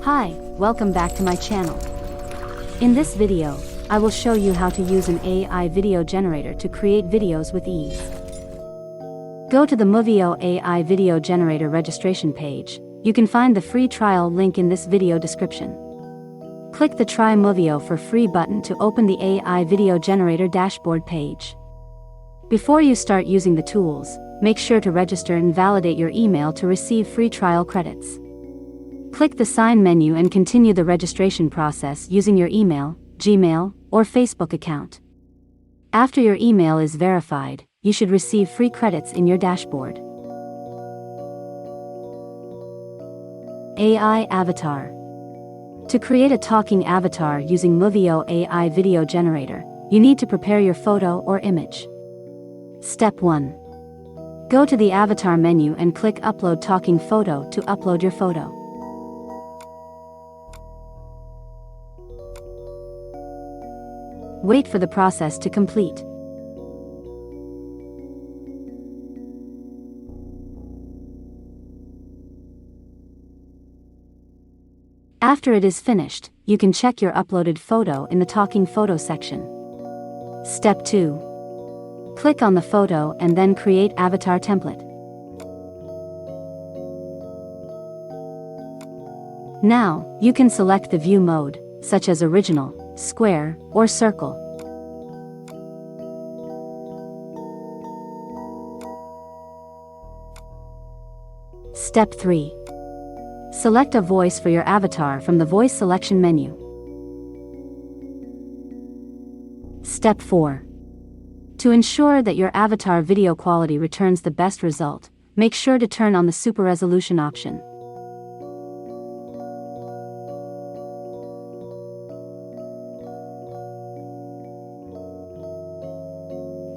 Hi, welcome back to my channel. In this video, I will show you how to use an AI video generator to create videos with ease. Go to the Movio AI video generator registration page. You can find the free trial link in this video description. Click the Try Movio for free button to open the AI video generator dashboard page. Before you start using the tools, make sure to register and validate your email to receive free trial credits. Click the Sign menu and continue the registration process using your email, Gmail, or Facebook account. After your email is verified, you should receive free credits in your dashboard. AI Avatar. To create a talking avatar using Movio AI video generator, you need to prepare your photo or image. Step 1. Go to the avatar menu and click Upload Talking Photo to upload your photo. Wait for the process to complete. After it is finished, you can check your uploaded photo in the Talking Photo section. Step 2. Click on the photo and then create avatar template. Now, you can select the view mode, such as original, square, or circle. Step 3. Select a voice for your avatar from the voice selection menu. Step 4. To ensure that your avatar video quality returns the best result, make sure to turn on the super resolution option.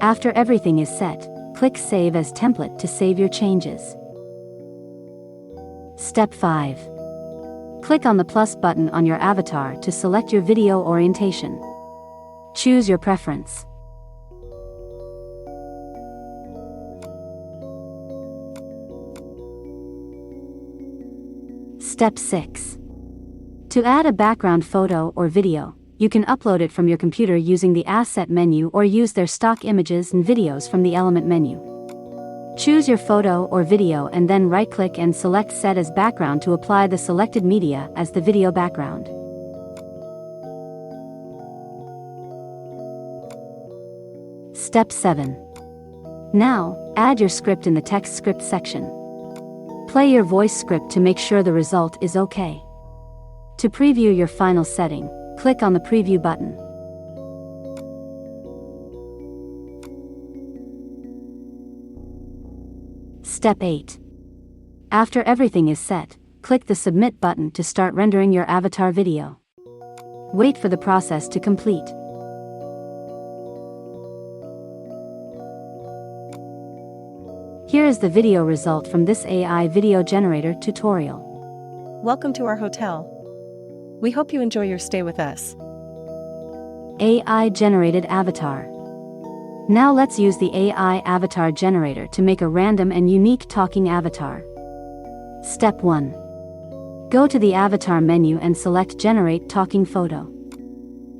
After everything is set, click Save as Template to save your changes. Step 5. Click on the plus button on your avatar to select your video orientation. Choose your preference. Step 6. To add a background photo or video, you can upload it from your computer using the Asset menu or use their stock images and videos from the Element menu. Choose your photo or video and then right-click and select Set as Background to apply the selected media as the video background. Step 7. Now, add your script in the text script section. Play your voice script to make sure the result is okay. To preview your final setting, click on the Preview button. Step 8. After everything is set, click the Submit button to start rendering your avatar video. Wait for the process to complete. Here is the video result from this AI video generator tutorial. Welcome to our hotel. We hope you enjoy your stay with us. AI generated avatar. Now let's use the AI avatar generator to make a random and unique talking avatar. Step 1. Go to the avatar menu and select Generate Talking Photo.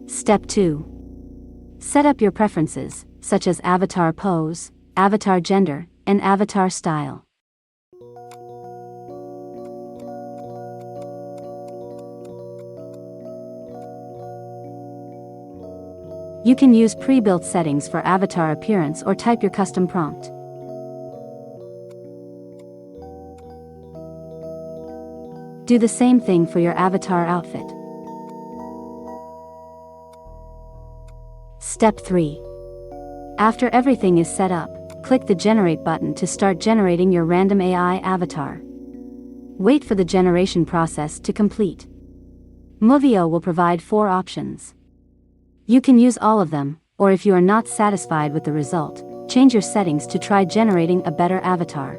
Step 2. Set up your preferences, such as avatar pose, avatar gender, and avatar style. You can use pre-built settings for avatar appearance or type your custom prompt. Do the same thing for your avatar outfit. Step 3. After everything is set up, click the Generate button to start generating your random AI avatar. Wait for the generation process to complete. Movio will provide 4 options. You can use all of them, or if you are not satisfied with the result, change your settings to try generating a better avatar.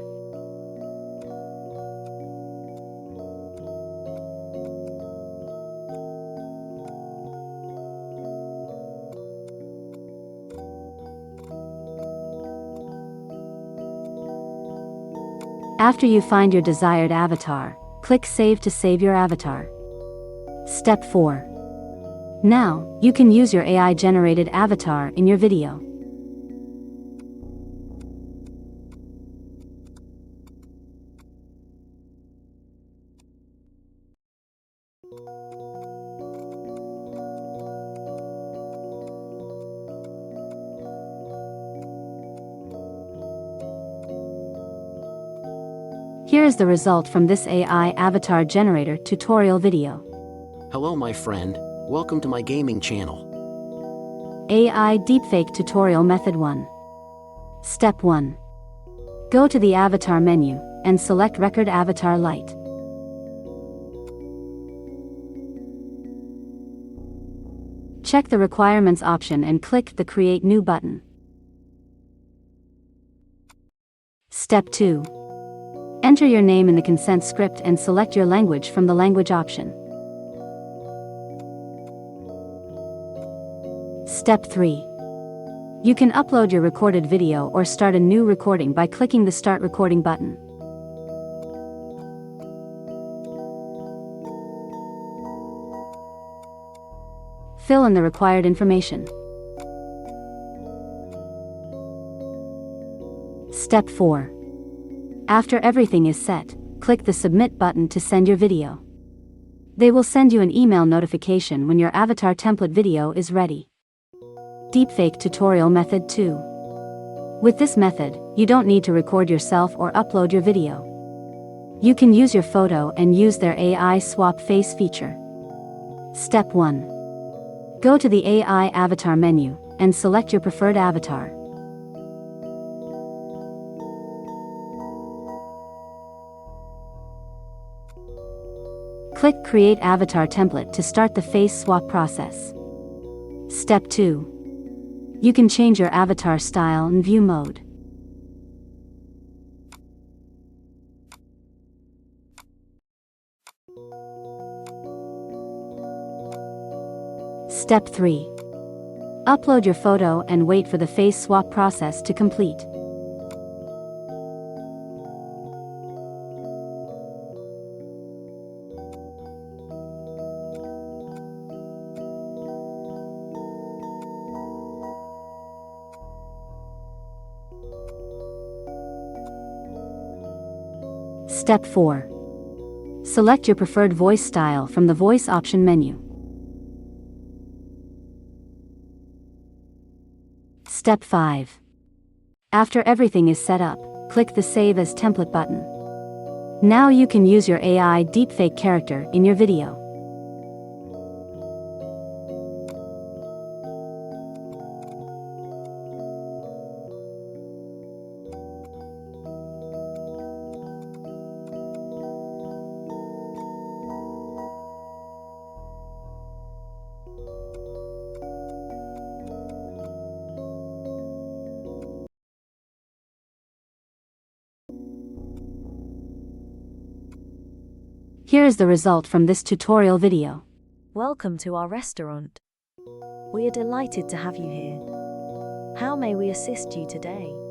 After you find your desired avatar, Click Save to save your avatar. Step 4. Now, you can use your AI-generated avatar in your video. Here is the result from this AI avatar generator tutorial video. Hello my friend, welcome to my gaming channel. AI Deepfake Tutorial Method 1. Step 1. Go to the Avatar menu, and select Record Avatar Light. Check the Requirements option and click the Create New button. Step 2. Enter your name in the consent script and select your language from the Language option. Step 3. You can upload your recorded video or start a new recording by clicking the Start Recording button. Fill in the required information. Step 4. After everything is set, click the Submit button to send your video. They will send you an email notification when your avatar template video is ready. Deepfake Tutorial Method 2. With this method, you don't need to record yourself or upload your video. You can use your photo and use their AI swap face feature. Step 1. Go to the AI avatar menu, and select your preferred avatar. Click Create Avatar Template to start the face swap process. Step 2. You can change your avatar style and view mode. Step 3. Upload your photo and wait for the face swap process to complete. Step 4. Select your preferred voice style from the Voice option menu. Step 5. After everything is set up, click the Save as Template button. Now you can use your AI deepfake character in your video. Here is the result from this tutorial video. Welcome to our restaurant. We are delighted to have you here. How may we assist you today?